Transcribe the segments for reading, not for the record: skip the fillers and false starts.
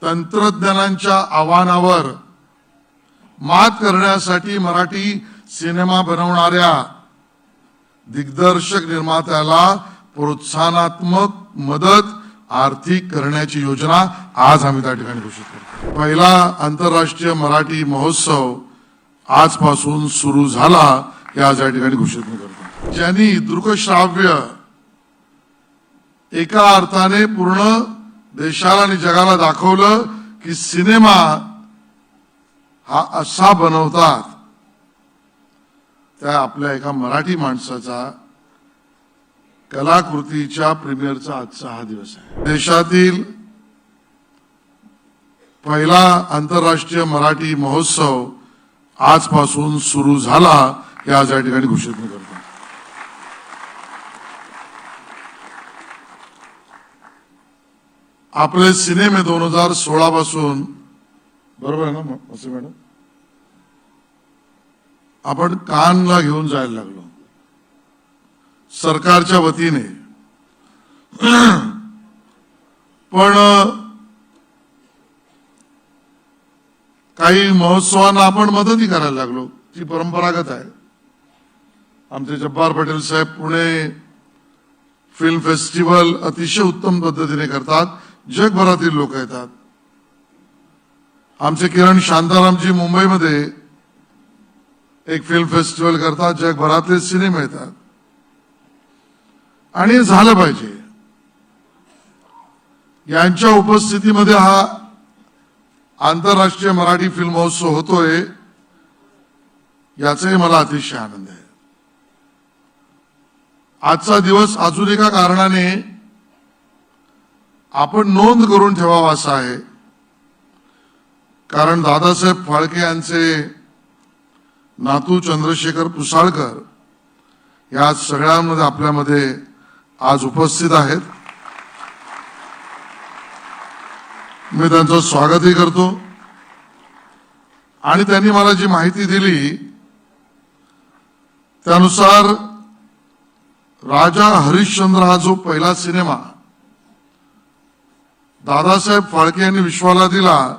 तंत्रज्ञानाच्या आव्हानावर मात करण्यासाठी मराठी सिनेमा बनवणाऱ्या दिग्दर्शक निर्मात्याला प्रोत्साहनात्मक मदत आर्थिक करण्याची योजना आज आम्ही त्या ठिकाणी घोषित करतो। पहिला आंतरराष्ट्रीय मराठी महोत्सव आजपासून सुरू झाला हे आज या ठिकाणी घोषित करतो। ज्यांनी दृकश्राव्य एका अर्थाने पूर्ण देशाला आणि जगाला दाखवलं की सिनेमा हा असा बनवतात, त्या आपल्या एका मराठी माणसाचा कलाकृतीच्या प्रीमियरचा आजचा हा दिवस आहे। देशातील पहिला आंतरराष्ट्रीय मराठी महोत्सव आजपासून सुरू झाला हे आज या ठिकाणी घोषित करतो। आपले सिनेमे 2016 पासून, बरोबर आहे ना असे मॅडम, आपण कानला घेऊन जायला लागलो सरकारच्या वतीने, पण काही महोत्सवांना आपण मदतही करायला लागलो, ती परंपरागत आहे। आमचे जब्बार पटेल साहेब पुणे फिल्म फेस्टिवल अतिशय उत्तम पद्धतीने करतात, जगभरातील लोक येतात। आमचे किरण शांतारामजी मुंबईमध्ये एक फिल्म फेस्टिवल करतात, जगभरातले सिनेमे येतात आणि झालं पाहिजे। यांच्या उपस्थितीमध्ये हा आंतरराष्ट्रीय मराठी फिल्म महोत्सव होतोय, याचाही मला अतिशय आनंद आहे। आजचा दिवस अजून एका कारणाने आपण नोंद करून ठेवावा असा आहे, कारण दादासाहेब फाळके यांचे नातू चंद्रशेखर पुसाळकर या सगळ्यांमध्ये आपल्यामध्ये आज उपस्थित आहेत। मी त्यांचं स्वागतही करतो आणि त्यांनी मला जी माहिती दिली त्यानुसार राजा हरिश्चंद्र हा जो पहिला सिनेमा दादासाहेब फाळके यांनी विश्वाला दिला,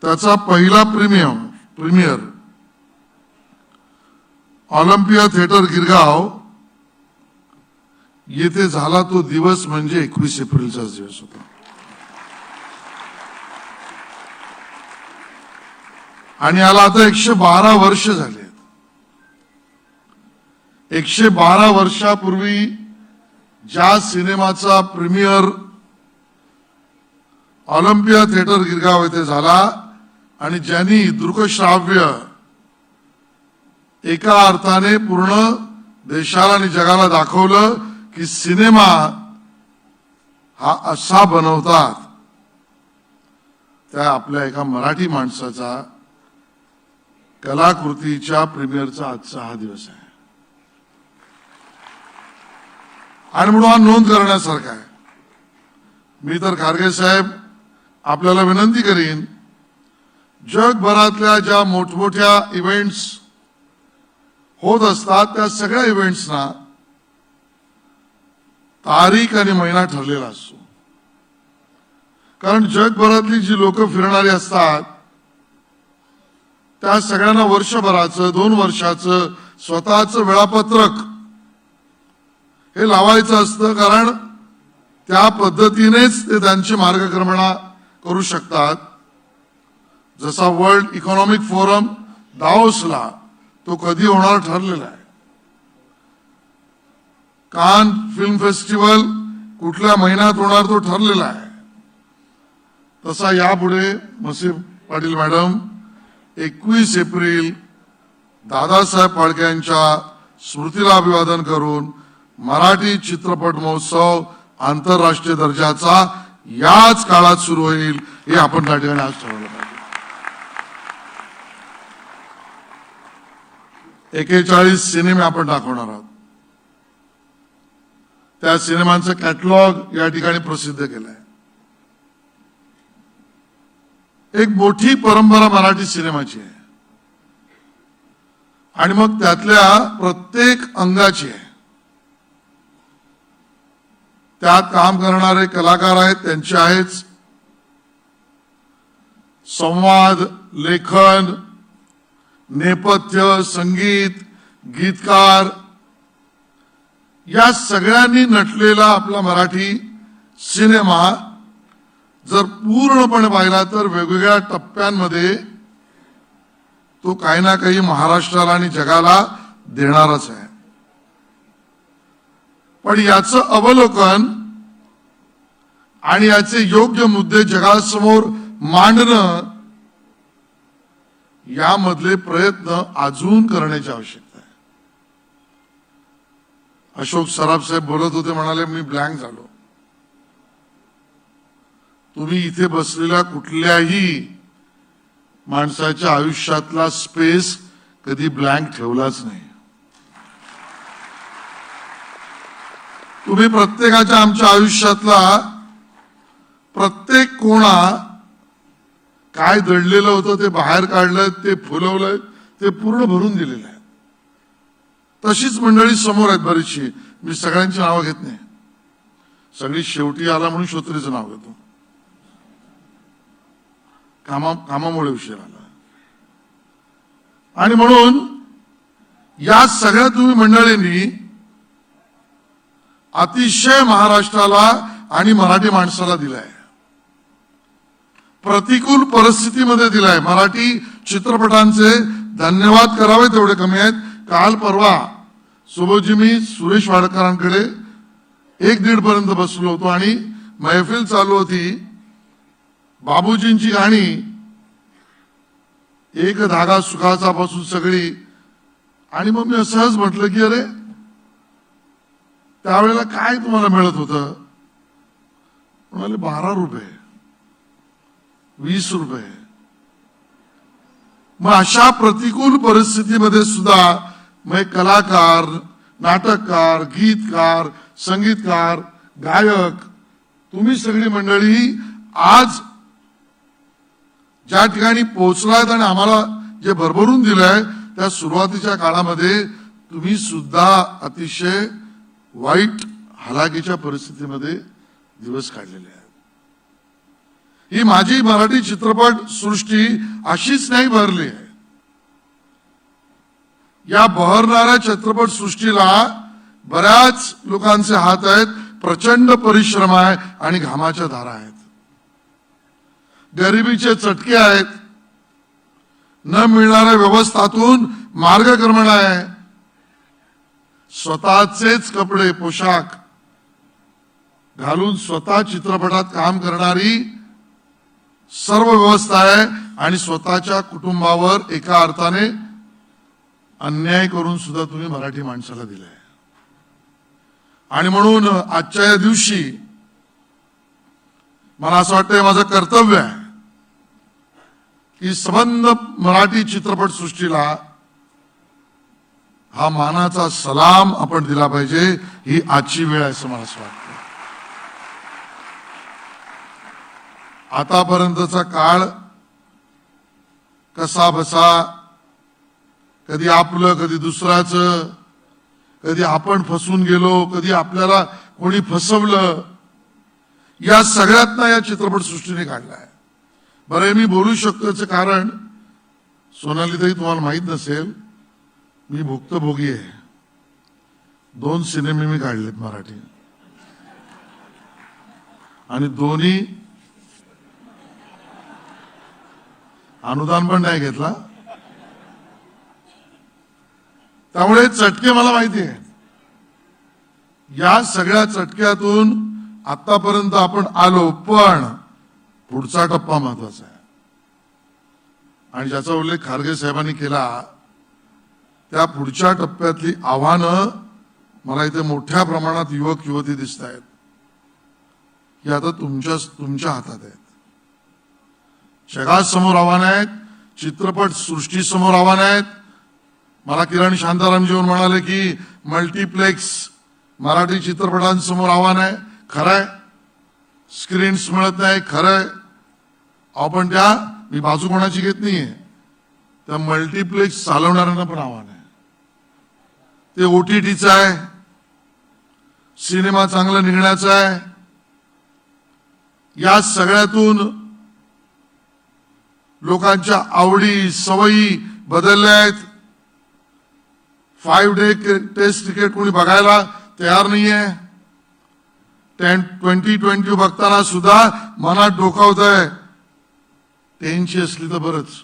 त्याचा पहिला प्रीमियर ऑलिम्पिया थिएटर गिरगाव येथे झाला। तो दिवस म्हणजे 21 एप्रिलचाच दिवस होता आणि याला आता 112 वर्ष झाले। 112 वर्षापूर्वी ज्या सिनेमाचा प्रीमियर ऑलिम्पिया थिएटर गिरगाव येथे झाला आणि ज्यांनी दृकश्राव्य एका अर्थाने पूर्ण देशाला आणि जगाला दाखवलं की सिनेमा हा असा बनवतात, त्या आपल्या एका मराठी माणसाचा कलाकृतीच्या प्रीमियरचा आजचा हा दिवस आहे आणि म्हणून हा नोंद करण्यासारखा आहे। मी तर खारगे साहेब आपल्याला विनंती करीन, जगभरातल्या ज्या मोठमोठ्या इव्हेंट्स होत असतात त्या सगळ्या इव्हेंट्सना तारीख आणि महिना ठरलेला असतो, कारण जगभरातली जी लोक फिरणारी असतात त्या सगळ्यांना वर्षभराचं 2 वर्षाचं स्वतःचं वेळापत्रक हे लावायचं असतं, कारण त्या पद्धतीनेच ते त्यांची मार्गक्रमणा करू शकतात। जसा वर्ल्ड इकॉनॉमिक फोरम दाओसला तो कधी होणार ठरलेला आहे, कान फिल्म फेस्टिवल कुठल्या महिन्यात होणार तो ठरलेला आहे, तसा यापुढे मसे पाटील मॅडम 21 एप्रिल दादासाहेब फाळके यांच्या स्मृतीला अभिवादन करून मराठी चित्रपट महोत्सव आंतरराष्ट्रीय दर्जाचा याच काळात सुरू होईल हे आपण त्या ठिकाणी आज ठरवलं पाहिजे। 41 सिनेमे आपण दाखवणार आहोत, त्या सिनेमांचं कॅटलॉग या ठिकाणी प्रसिद्ध केलंय। एक मोठी परंपरा मराठी सिनेमाची आहे आणि मग त्यातल्या प्रत्येक अंगाची आहे। त्यात काम करणारे कलाकार आहेत त्यांचे आहेच, संवाद, लेखन, नेपथ्य, संगीत, गीतकार या सगळ्यांनी नटलेला आपला मराठी सिनेमा जर पूर्णपणे पाहिला तर वेगवेगळ्या टप्प्यांमध्ये तो काही ना काही महाराष्ट्राला आणि जगाला देणारच आहे. पण याचं अवलोकन आणि याचे योग्य मुद्दे जगासमोर मांडणं यामधले प्रयत्न अजून करण्याची आवश्यकता आहे. अशोक सराफ साहेब बोलत होते, म्हणाले मी ब्लँक झालो. तुम्ही इथे बसलेल्या कुठल्याही माणसाच्या आयुष्यातला स्पेस कधी ब्लँक ठेवलाच नाही. तुम्ही प्रत्येकाच्या आमच्या आयुष्यातला प्रत्येक कोणा काय दडलेलं होतं ते बाहेर काढलं, ते फुलवलंय, ते पूर्ण भरून दिलेलं आहे. तशीच मंडळी समोर आहेत बरीचशी. मी सगळ्यांची नावं घेत नाही, सगळी शेवटी आला म्हणून श्रोत्रीचं नाव घेतो. कामामुळे उशीर आला. आणि म्हणून या सगळ्या तुम्ही मंडळींनी अतिशय महाराष्ट्राला आणि मराठी माणसाला दिलाय. प्रतिकूल परिस्थितीमध्ये दिलाय. मराठी चित्रपटांचे धन्यवाद करावे तेवढे कमी आहेत. काल परवा सुबोधजी मी सुरेश वाडकरांकडे 1-1:30 पर्यंत बसलो होतो आणि मैफिल चालू होती. बाबूजींची गाणी एक धागा सुखाचा पासून सगळी. आणि मग मी असंच म्हटलं की अरे त्यावेळेला काय तुम्हाला मिळत होतं? म्हणाले 12 रुपये, 20 रुपये. मग अशा प्रतिकूल परिस्थितीमध्ये सुद्धा मग कलाकार, नाटककार, गीतकार, संगीतकार, गायक तुम्ही सगळी मंडळी आज ज्या ठिकाणी पोहोचलात आणि आम्हाला जे भरभरून दिलंय त्या सुरुवातीच्या काळामध्ये तुम्ही सुद्धा अतिशय वाईट हलाखीच्या परिस्थितीमध्ये दिवस काढलेले आहेत. ही माझी मराठी चित्रपट सृष्टी अशीच नाही भरली आहे. या बहरणाऱ्या चित्रपट सृष्टीला बऱ्याच लोकांचे हात आहेत, प्रचंड परिश्रम आहे आणि घामाच्या धारा आहेत, गरिबीचे चटके आहेत, न मिळणाऱ्या व्यवस्थातून मार्गक्रमण आहे, स्वतःचेच कपडे पोशाख घालून स्वतः चित्रपटात काम करणारी सर्व व्यवस्था आहे आणि स्वतःच्या कुटुंबावर एका अर्थाने अन्याय करून सुद्धा तुम्ही मराठी माणसाला दिलाय. आणि म्हणून आजच्या या दिवशी मला असं वाटतंय माझं कर्तव्य आहे की संबंध मराठी चित्रपट सृष्टीला हा मानाचा सलाम आपण दिला पाहिजे. ही आजची वेळ आहे असं मला असं वाटतं. आतापर्यंतचा काळ कसा बसा, कधी आपलं कधी दुसऱ्याचं, कधी आपण फसून गेलो, कधी आपल्याला कोणी फसवलं, या सगळ्यातनं या चित्रपट सृष्टीने काढलाय. बरं मी बोलू शकतो याचं कारण सोनालीताई तुम्हाला माहित नसेल, मी भुक्तभोगी आहे. 2 सिनेमे मी काढलेत मराठी आणि दोन्ही अनुदान पण नाही घेतला. त्यामुळे चटके मला माहिती आहे. या सगळ्या चटक्यातून आतापर्यंत आपण आलो, पण पुढचा टप्पा महत्वाचा आहे आणि ज्याचा उल्लेख खारगे साहेबांनी केला. त्या पुढच्या टप्प्यातली आव्हानं मला इथे मोठ्या प्रमाणात युवक युवती दिसत आहेत. ही आता तुमच्या हातात आहेत. जगासमोर आव्हानं आहेत, चित्रपट सृष्टीसमोर आव्हानं आहेत. मला किरण शांतारामजी म्हणाले की मल्टीप्लेक्स मराठी चित्रपटांसमोर आव्हान आहे. खरंय, स्क्रीन्स मिळत नाही, खरंय. आपण त्या मी बाजू कोणाची घेत नाहीये, त्या मल्टीप्लेक्स चालवणाऱ्यांना पण आव्हान आहे. ते OTTचं आहे, सिनेमा चांगला निघण्याचा आहे. या सगळ्यातून लोकांच्या आवडी सवयी बदलल्या आहेत. 5 डे टेस्ट क्रिकेट कोणी बघायला तयार नाहीये. 2020 बघताना सुद्धा मनात डोकावत आहे 10ची असली तर बरंच.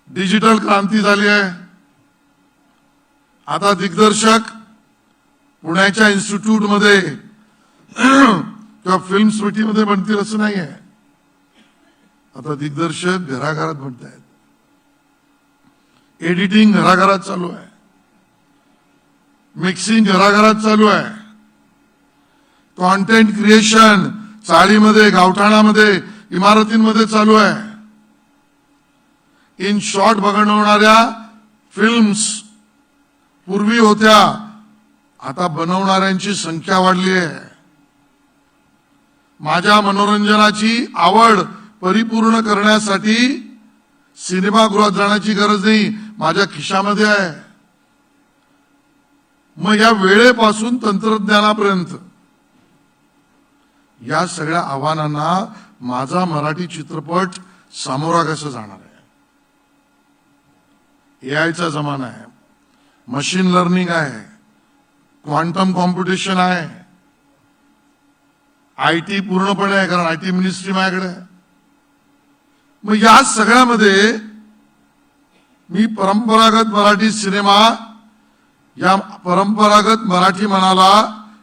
डिजिटल क्रांती झाली आहे. आता दिग्दर्शक पुण्याच्या इन्स्टिट्यूट मध्ये किंवा फिल्म सिटीमध्ये बनतील असं नाही आहे. आता दिग्दर्शक घराघरात बनतायत. एडिटिंग घराघरात चालू आहे. मिक्सिंग घराघरात चालू आहे. कॉन्टेंट क्रिएशन चाळीमध्ये, गावठाणामध्ये, इमारतींमध्ये चालू आहे. इन शॉर्ट बनवणाऱ्या फिल्म्स पूर्वी होत्या, आता बनवणाऱ्यांची संख्या वाढली आहे. माझ्या मनोरंजनाची आवड परिपूर्ण करण्यासाठी सिनेमागृहात जाण्याची गरज नाही, माझ्या खिशामध्ये आहे. मग या वेळेपासून तंत्रज्ञानापर्यंत या सगळ्या आव्हानांना माझा मराठी चित्रपट सामोरा कसा जाणार आहे. एआयचा जमाना आहे, मशीन लर्निंग आहे, क्वांटम कॉम्पिटिशन आहे, आयटी पूर्णपणे आहे, कारण आयटी मिनिस्ट्री माझ्याकडे आहे. मग या सगळ्यामध्ये मी परंपरागत मराठी सिनेमा, या परंपरागत मराठी मनाला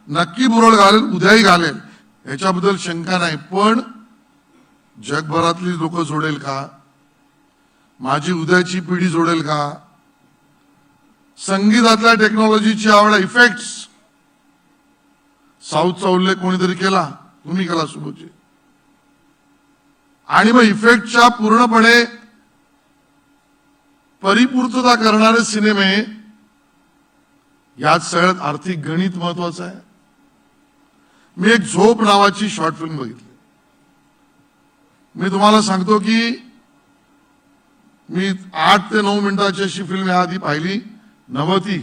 नक्की बुरळ घालेल, उद्याही घालेल, याच्याबद्दल शंका नाही. पण जगभरातली लोक जोडेल का? माझी उद्याची पिढी जोडेल का? संगीतातल्या टेक्नॉलॉजीची आवड, इफेक्ट्स, साऊथचा उल्लेख कोणीतरी केला, तुम्ही केला सुबोधजी. आणि मग इफेक्टच्या पूर्णपणे परिपूर्तता करणारे सिनेमे, यात सगळ्यात आर्थिक गणित महत्वाचं आहे. मी एक झोप नावाची शॉर्ट फिल्म बघितली. मी तुम्हाला सांगतो की मी 8 ते 9 मिनिटाची अशी फिल्म याआधी पाहिली नव्हती,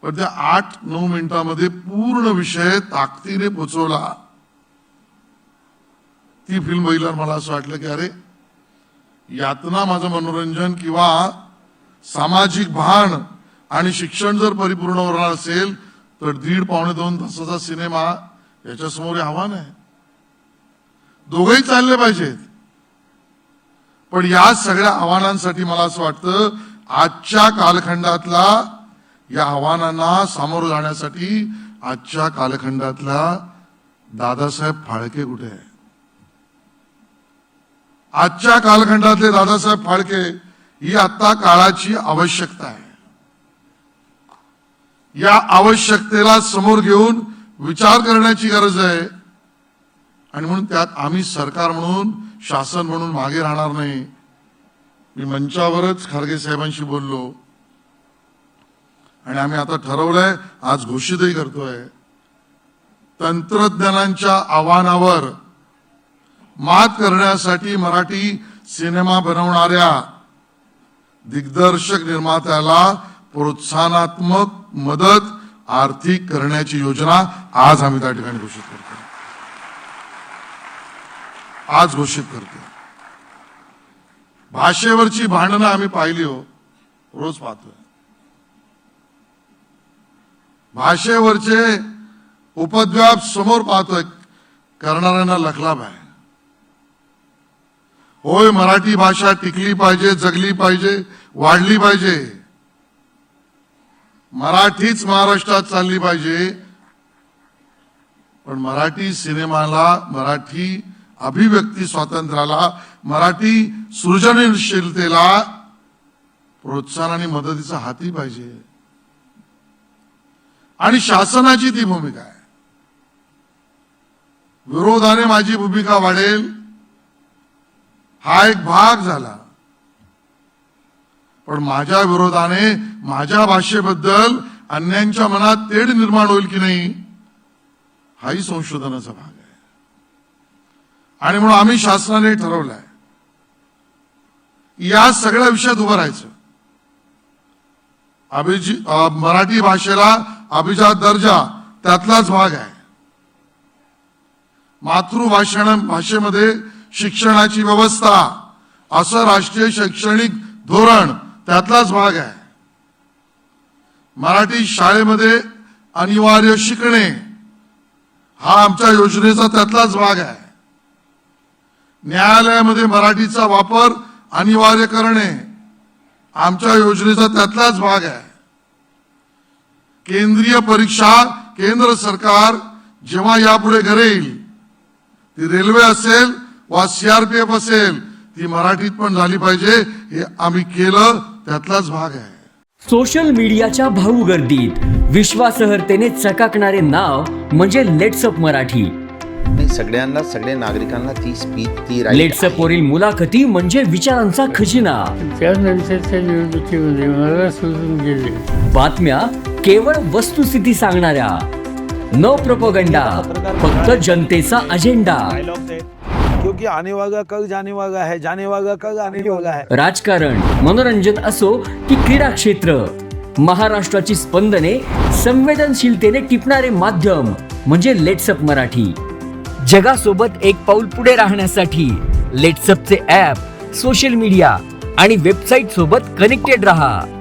पण त्या 8-9 मिनिटांमध्ये पूर्ण विषय ताकदीने पोचवला. ती फिल्म बघितल्यावर मला असं वाटलं की अरे, यातना माझं मनोरंजन किंवा सामाजिक भान आणि शिक्षण जर परिपूर्ण होणार असेल तर 1.5-2 तासाचा सिनेमा याच्यासमोर आव्हान आहे. दोघंही चालले पाहिजेत. पण या सगळ्या आव्हानांसाठी मला असं वाटतं आजच्या कालखंडातला, या आव्हानांना सामोरं जाण्यासाठी आजच्या कालखंडातला दादासाहेब फाळके कुठे आहे? आजच्या कालखंडातले दादासाहेब फाळके ही आता काळाची आवश्यकता आहे. या आवश्यकतेला समोर घेऊन विचार करण्याची गरज आहे. आणि म्हणून त्यात आम्ही सरकार म्हणून, शासन म्हणून मागे राहणार नाही. मी मंचावरच खारगे साहेबांशी बोललो आणि आम्ही आता ठरवलंय, आज घोषितही करतोय, तंत्रज्ञानाच्या आव्हानावर मात करण्यासाठी मराठी सिनेमा बनवणाऱ्या दिग्दर्शक निर्मात्याला प्रोत्साहनात्मक मदत आर्थिक करण्याची योजना आज आम्ही त्या ठिकाणी घोषित करतो. आज घोषित करतो. भाषेवरची भांडणं आम्ही पाहिली हो, रोज पाहतोय. भाषेवरचे उपद्व्याप समोर पाहतोय, करणाऱ्यांना लखलाभ आहे. होय, मराठी भाषा टिकली पाहिजे, जगली पाहिजे, वाढली पाहिजे. मराठीच महाराष्ट्रात चालली पाहिजे. पण मराठी सिनेमाला, मराठी अभिव्यक्ती स्वातंत्र्याला, मराठी सृजनशीलतेला प्रोत्साहन आणि मदतीचा हाती पाहिजे. आणि शासनाची ती भूमिका आहे. विरोधाने माझी भूमिका वाढेल हा एक भाग झाला, पण माझ्या विरोधाने माझ्या भाषेबद्दल अन्यांच्या मनात तेढ निर्माण होईल की नाही, हाही संशोधनाचा भाग आहे. आणि म्हणून आम्ही शासनाने ठरवलंय या सगळ्या विषयात उभं राहायचं. मराठी भाषेला अभिजात दर्जा त्यातलाच भाग आहे. भाषेमध्ये शिक्षणाची व्यवस्था असं राष्ट्रीय शैक्षणिक धोरण त्यातलाच भाग आहे. मराठी शाळेमध्ये अनिवार्य शिकणे हा आमच्या योजनेचा त्यातलाच भाग आहे. न्यायालयामध्ये मराठीचा वापर अनिवार्य करणे आमच्या योजनेचा त्यातलाच भाग आहे. केंद्रीय परीक्षा केंद्र सरकार जेव्हा यापुढे करेल, ती रेल्वे असेल वा सीआरपीएफ असेल, ती मराठीत पण झाली पाहिजे. हे आम्ही केलं, त्यातलाच भाग आहे. सोशल मीडियाच्या भाऊ गर्दीत विश्वासार्हतेने चकाकणारे नाव म्हणजे लेट्सअप मराठी. सगळ्यांना, सगळ्या नागरिकांना ती स्पीच, ती लेट्सअप वरील मुलाखती म्हणजे विचारांचा खजिना. त्यानंतरच्या निवडणुकीमध्ये मला सोडून गेले. बातम्या केवळ वस्तुस्थिती सांगणाऱ्या, न प्रोपगंडा, फक्त जनतेचा अजेंडा. क्योंकि आने वाला कल जाने वाला है, जाने वाला कल आने वाला है. राजकारण, मनोरंजन असो की क्रीडा क्षेत्र, महाराष्ट्राची स्पंदने संवेदनशीलतेने टिपणारे माध्यम म्हणजे लेट्सअप मराठी. जगासोबत एक पाऊल पुढे राहण्यासाठी लेट्सअपचे ॲप, सोशल मीडिया आणि वेबसाईट सोबत कनेक्टेड रहा.